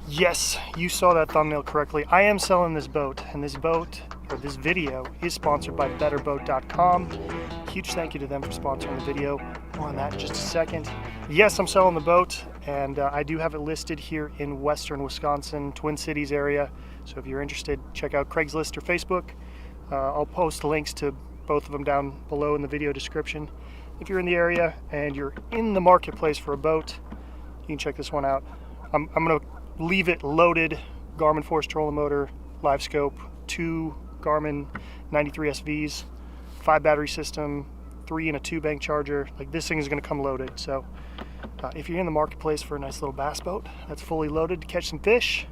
Yes, you saw that thumbnail correctly. I am selling this boat, and this video is sponsored by betterboat.com. Huge thank you to them for sponsoring the video. More on that in just a second. Yes, I'm selling the boat, and I do have it listed here in western Wisconsin, Twin Cities area. So if you're interested, check out Craigslist or Facebook. I'll post links to both of them down below in the video description. If you're in the area and you're in the marketplace for a boat, you can check this one out. I'm going to leave it loaded. Garmin force trolling motor, live scope, 2 Garmin 93 SVs, 5 battery system, 3 and a 2 bank charger. Like, this thing is going to come loaded. So if you're in the marketplace for a nice little bass boat that's fully loaded to catch some fish,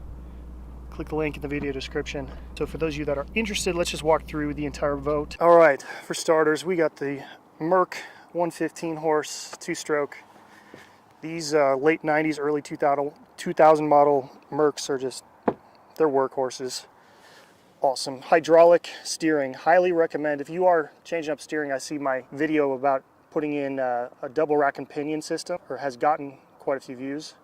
click the link in the video description. So for those of you that are interested, let's just walk through the entire boat. All right, for starters, we got the Merc 115 horse 2-stroke. These late 90s, early 2000 model Mercs are just, they're workhorses. Awesome. Hydraulic steering, highly recommend. If you are changing up steering, I see my video about putting in a double rack and pinion system, or has gotten quite a few views.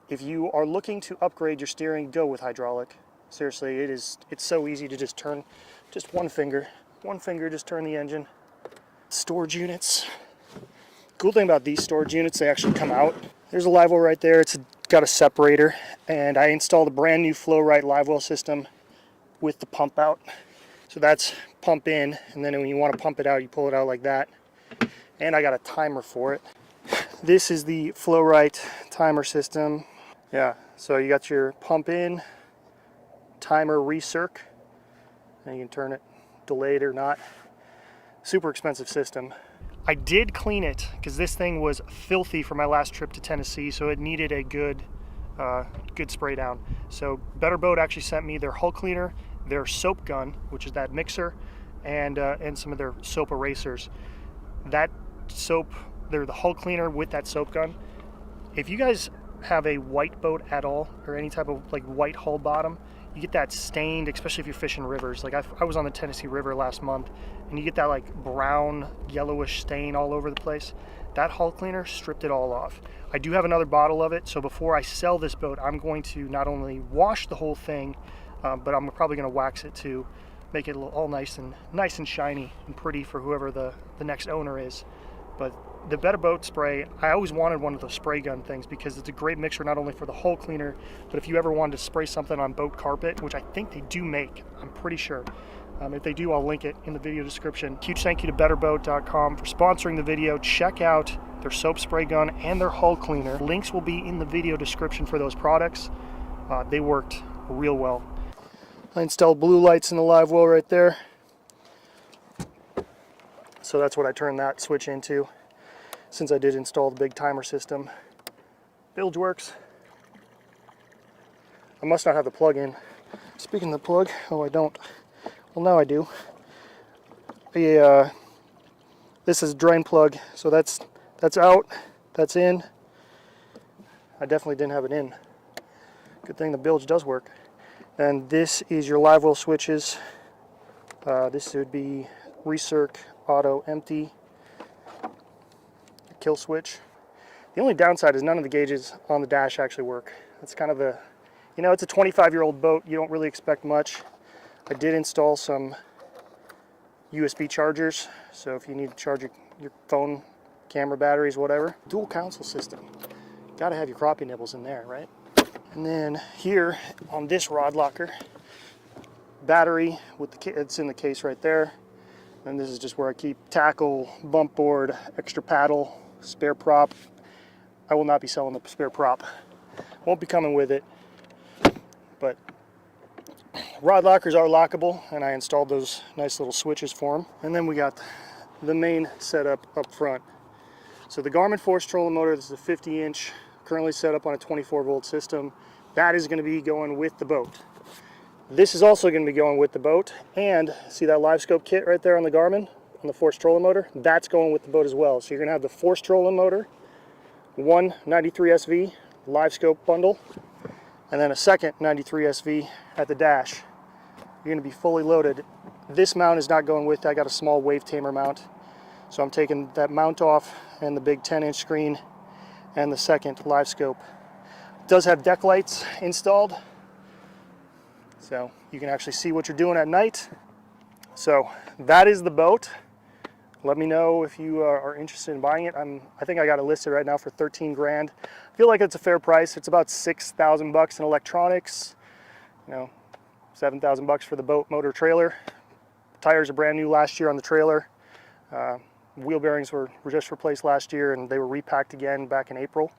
If you are looking to upgrade your steering, go with hydraulic. Seriously, it's so easy to just turn, just one finger, just turn the engine. Storage units. Cool thing about these storage units, they actually come out. There's a live well right there. It's got a separator, and I installed a brand new flow right live well system with the pump out. So that's pump in, and then when you want to pump it out, you pull it out like that. And I got a timer for it. This is the flow right timer system. Yeah, so you got your pump in, timer recirc, and you can turn it delayed or not. Super expensive system. I did clean it because this thing was filthy for my last trip to Tennessee, so it needed a good spray down. So Better Boat actually sent me their hull cleaner, their soap gun, which is that mixer, and some of their soap erasers. That soap, they're the hull cleaner with that soap gun. If you guys have a white boat at all, or any type of like white hull bottom, you get that stained, especially if you're fishing rivers. Like I was on the Tennessee River last month, and you get that like brown, yellowish stain all over the place. That hull cleaner stripped it all off. I do have another bottle of it, so before I sell this boat, I'm going to not only wash the whole thing, but I'm probably going to wax it to make it all nice and shiny and pretty for whoever the next owner is. But the Better Boat spray, I always wanted one of those spray gun things because it's a great mixer not only for the hull cleaner, but if you ever wanted to spray something on boat carpet, which I think they do make, I'm pretty sure. If they do, I'll link it in the video description. Huge thank you to betterboat.com for sponsoring the video. Check out their soap spray gun and their hull cleaner. Links will be in the video description for those products. They worked real well. I installed blue lights in the live well right there. So that's what I turned that switch into, since I did install the big timer system. Bilge works. I must not have the plug in. Speaking of the plug, oh, I don't. Well, now I do. This is drain plug, so that's out, that's in. I definitely didn't have it in. Good thing the bilge does work. And this is your live well switches. This would be recirc, auto, empty, kill switch. The only downside is none of the gauges on the dash actually work. That's kind of it's a 25-year-old boat. You don't really expect much. I did install some USB chargers, so if you need to charge your phone, camera batteries, whatever. Dual console system. Gotta have your crappie nibbles in there, right? And then here on this rod locker, battery with it's in the case right there. And this is just where I keep tackle, bump board, extra paddle, spare prop. I will not be selling the spare prop. Won't be coming with it. But rod lockers are lockable, and I installed those nice little switches for them. And then we got the main setup up front. So the Garmin force trolling motor, this is a 50-inch, currently set up on a 24-volt system. That is going to be going with the boat. This is also going to be going with the boat, and see that live scope kit right there on the Garmin, on the force trolling motor? That's going with the boat as well. So you're going to have the force trolling motor, one 93 SV live scope bundle, and then a second 93 SV at the dash. You're going to be fully loaded. This mount is not going with it. I got a small wave tamer mount, so I'm taking that mount off and the big 10-inch screen and the second live scope. does have deck lights installed, so you can actually see what you're doing at night. So that is the boat. Let me know if you are interested in buying it. I think I got it listed right now for 13 grand. I feel like it's a fair price. It's about 6,000 bucks in electronics, you know, 7,000 bucks for the boat, motor, trailer. Tires are brand new last year on the trailer. Wheel bearings were just replaced last year, and they were repacked again back in April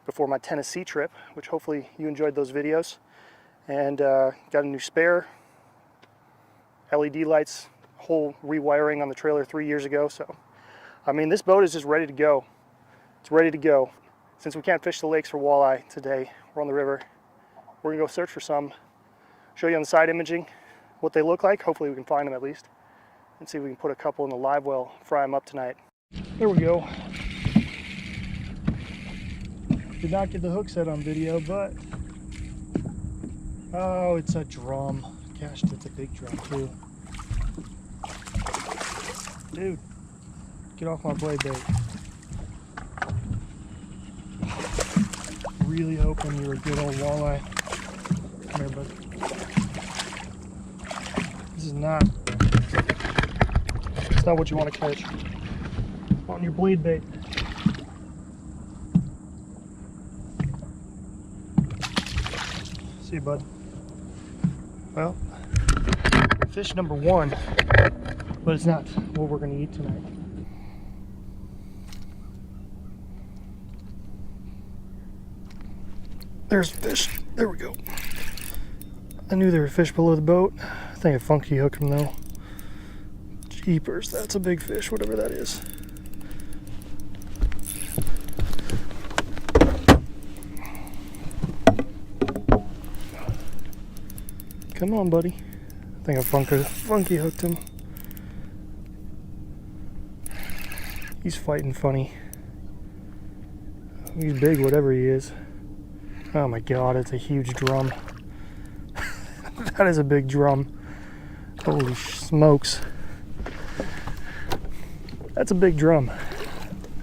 before my Tennessee trip, which hopefully you enjoyed those videos. And got a new spare, LED lights, whole rewiring on the trailer 3 years ago. So, I mean, this boat is just ready to go. It's ready to go. Since we can't fish the lakes for walleye today, we're on the river. We're gonna go search for some, show you on the side imaging what they look like. Hopefully we can find them at least, and see if we can put a couple in the live well, fry them up tonight. There we go. Did not get the hook set on video, but oh, it's a drum. Gosh, that's a big drum too. Dude, get off my blade bait. Really hoping you're a good old walleye. Come here, bud. This is not, it's not what you want to catch on your blade bait. See you, bud. Well, fish number one, but it's not what we're going to eat tonight. There's fish. There we go. I knew there were fish below the boat. I think I funky hooked him though. Jeepers, that's a big fish, whatever that is. Come on, buddy. I think I funky hooked him. He's fighting funny. He's big, whatever he is. Oh my God, it's a huge drum. That is a big drum. Holy smokes. That's a big drum.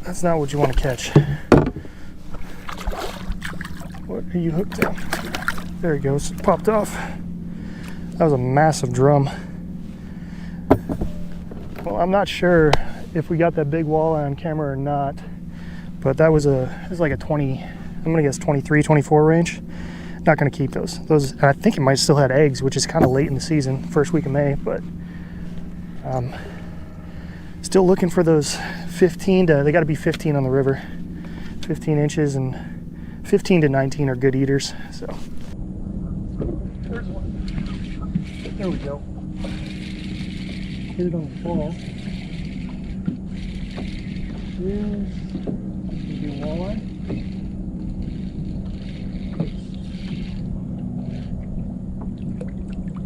That's not what you want to catch. What are you hooked on? There he goes, it popped off. That was a massive drum. Well, I'm not sure if we got that big walleye on camera or not, but that was like a 20, I'm gonna guess 23, 24 range. Not gonna keep those. And I think it might still had eggs, which is kind of late in the season, first week of May, but still looking for those 15 to, they gotta be 15 on the river. 15 inches, and 15 to 19 are good eaters, so. There's one. There we go. Hit it on the fall. Here's the walleye.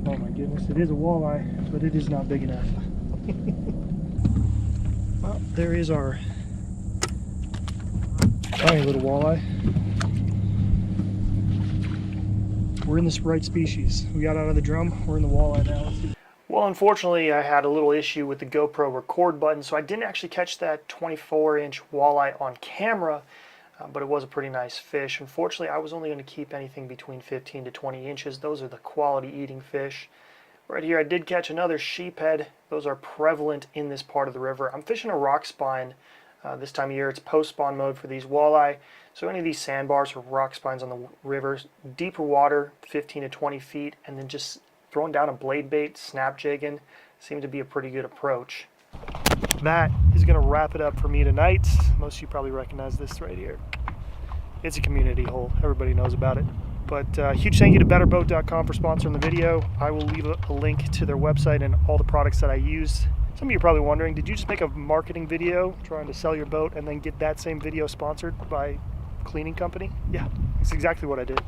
Oh my goodness, it is a walleye, but it is not big enough. Well, there is our tiny little walleye. We're in this right species. We got out of the drum, we're in the walleye now. Let's see. Well, unfortunately, I had a little issue with the GoPro record button, so I didn't actually catch that 24-inch walleye on camera, but it was a pretty nice fish. Unfortunately, I was only going to keep anything between 15 to 20 inches. Those are the quality eating fish. Right here, I did catch another sheephead. Those are prevalent in this part of the river. I'm fishing a rock spine this time of year. It's post-spawn mode for these walleye. So any of these sandbars or rock spines on the rivers, deeper water, 15 to 20 feet, and then just throwing down a blade bait, snap jigging, seemed to be a pretty good approach. That is going to wrap it up for me tonight. Most of you probably recognize this right here. It's a community hole. Everybody knows about it. But huge thank you to betterboat.com for sponsoring the video. I will leave a link to their website and all the products that I used. Some of you are probably wondering, did you just make a marketing video trying to sell your boat and then get that same video sponsored by a cleaning company? Yeah, that's exactly what I did.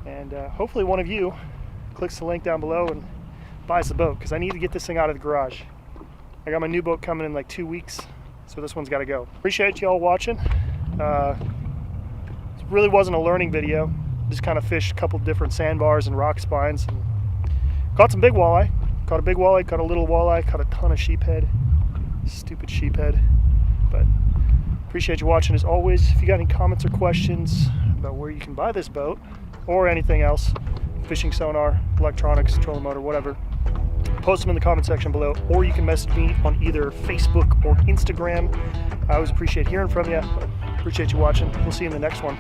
And hopefully one of you clicks the link down below and buys the boat, because I need to get this thing out of the garage. I got my new boat coming in like 2 weeks, so this one's got to go. Appreciate y'all watching. It really wasn't a learning video. Just kind of fished a couple different sandbars and rock spines. And caught some big walleye. Caught a big walleye, caught a little walleye, caught a ton of sheephead. Stupid sheephead. But appreciate you watching as always. If you got any comments or questions about where you can buy this boat or anything else, fishing sonar, electronics, trolling motor, whatever, post them in the comment section below, or you can message me on either Facebook or Instagram. I always appreciate hearing from you. Appreciate you watching. We'll see you in the next one.